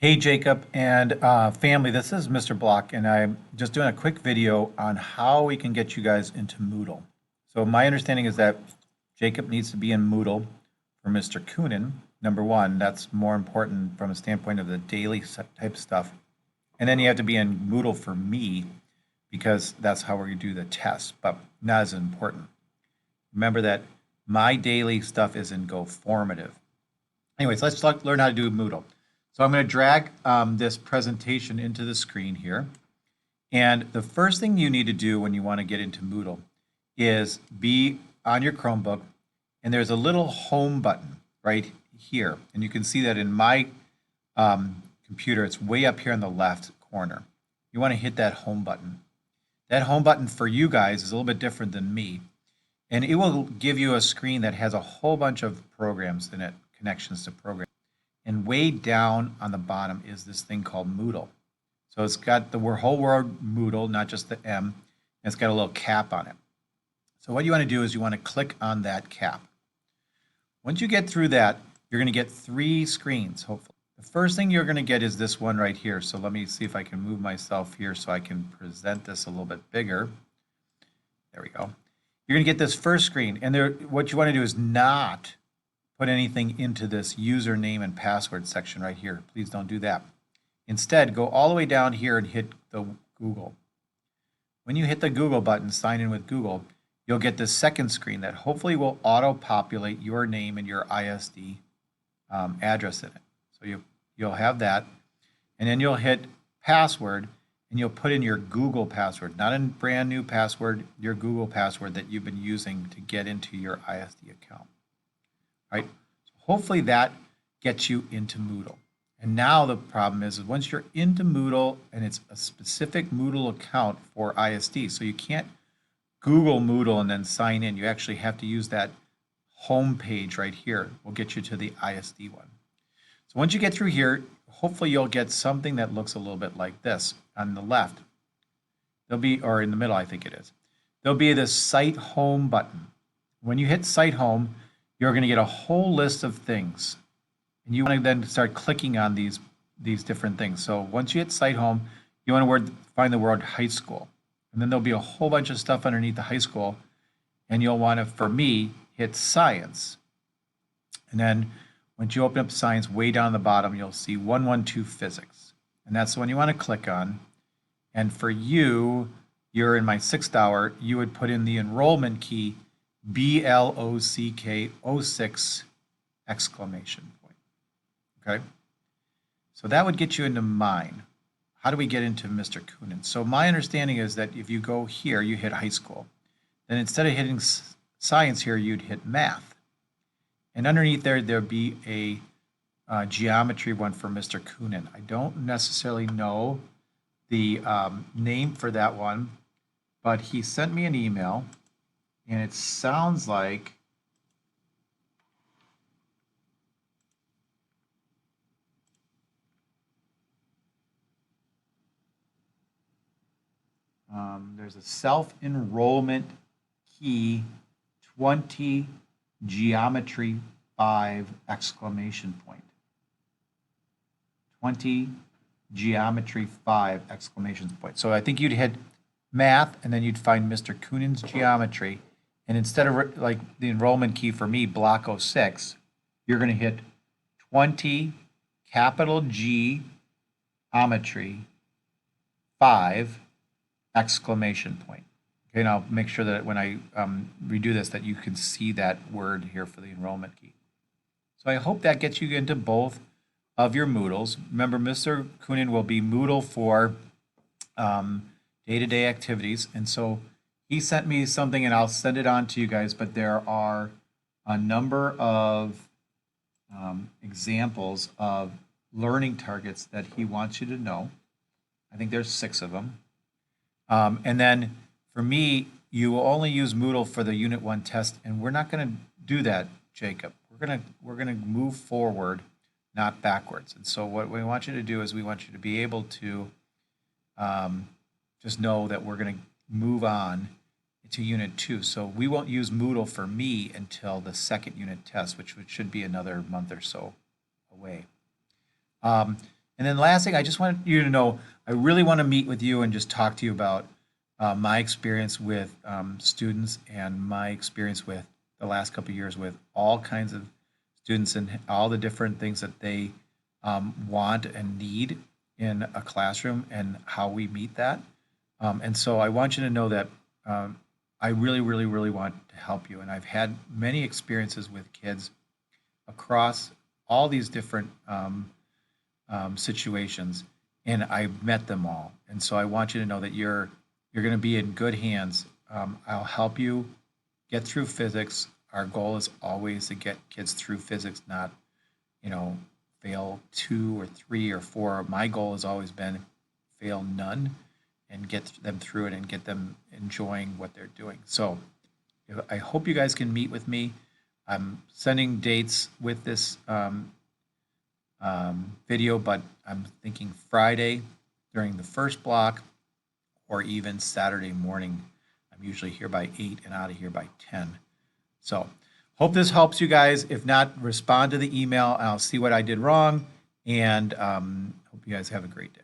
Hey Jacob and family, this is Mr. Block, and I'm just doing a quick video on how we can get you guys into Moodle. So my understanding is that Jacob needs to be in Moodle for Mr. Coonan. Number one, that's more important from a standpoint of the daily type stuff. And then you have to be in Moodle for me because that's how we're going to do the test, but not as important. Remember that my daily stuff is in Go Formative. Anyways, let's learn how to do Moodle. So I'm going to drag this presentation into the screen here. And the first thing you need to do when you want to get into Moodle is be on your Chromebook, and there's a little home button right here. And you can see that in my computer, it's way up here in the left corner. You want to hit that home button. That home button for you guys is a little bit different than me. And it will give you a screen that has a whole bunch of programs in it, connections to programs. And way down on the bottom is this thing called Moodle. So it's got the whole word Moodle, not just the M, and it's got a little cap on it. So what you want to do is you want to click on that cap. Once you get through that, you're going to get three screens, hopefully. The first thing you're going to get is this one right here. So let me see if I can move myself here so I can present this a little bit bigger. There we go. You're going to get this first screen, and what you want to do is not put anything into this username and password section right here. Please don't do that. Instead, go all the way down here and hit the Google. When you hit the Google button, sign in with Google, you'll get this second screen that hopefully will auto-populate your name and your ISD address in it. So you'll have that, and then you'll hit password, and you'll put in your Google password, not a brand new password, your Google password that you've been using to get into your ISD account. Right? So hopefully that gets you into Moodle. And now the problem is once you're into Moodle, and it's a specific Moodle account for ISD, so you can't Google Moodle and then sign in. You actually have to use that home page right here. Will get you to the ISD one. So once you get through here, hopefully you'll get something that looks a little bit like this. On the left, there'll be, or in the middle, I think it is, there'll be this Site Home button. When you hit Site Home, you're going to get a whole list of things, and you want to then start clicking on these different things. So once you hit Site Home, you want to find the word high school, and then there'll be a whole bunch of stuff underneath the high school, and you'll want to, for me, hit science. And then once you open up science, way down the bottom, you'll see 112 physics, and that's the one you want to click on. And for you, you're in my 6th hour, you would put in the enrollment key BLOCK06 exclamation point. Okay, so that would get you into mine. How do we get into Mr. Coonan? So my understanding is that if you go here, you hit high school. Then instead of hitting science here, you'd hit math. And underneath there'd be a geometry one for Mr. Coonan. I don't necessarily know the name for that one, but he sent me an email. And it sounds like there's a self-enrollment key 20 geometry 5 exclamation point. 20 geometry 5 exclamation point. So I think you'd hit math, and then you'd find Mr. Coonan's geometry. And instead of like the enrollment key for me, block 06, you're going to hit 20 capital G geometry 5 exclamation point. Okay, and I'll make sure that when I redo this that you can see that word here for the enrollment key. So I hope that gets you into both of your Moodles. Remember, Mr. Coonan will be Moodle for day-to-day activities, and so he sent me something, and I'll send it on to you guys, but there are a number of examples of learning targets that he wants you to know. I think there's 6 of them. And then for me, you will only use Moodle for the Unit 1 test, and we're not going to do that, Jacob. We're gonna move forward, not backwards. And so what we want you to do is we want you to be able to just know that we're going to move on to Unit 2. So we won't use Moodle for me until the 2nd unit test, which should be another month or so away. And then last thing, I just want you to know, I really want to meet with you and just talk to you about my experience with students and my experience with the last couple of years with all kinds of students and all the different things that they want and need in a classroom and how we meet that. And so I want you to know that I really, really, really want to help you. And I've had many experiences with kids across all these different situations, and I've met them all. And so I want you to know that you're going to be in good hands. I'll help you get through physics. Our goal is always to get kids through physics, not, you know, fail 2 or 3 or 4. My goal has always been fail none and get them through it and get them enjoying what they're doing. So I hope you guys can meet with me. I'm sending dates with this video, but I'm thinking Friday during the first block or even Saturday morning. I'm usually here by 8 and out of here by 10. So hope this helps you guys. If not, respond to the email. I'll see what I did wrong, and hope you guys have a great day.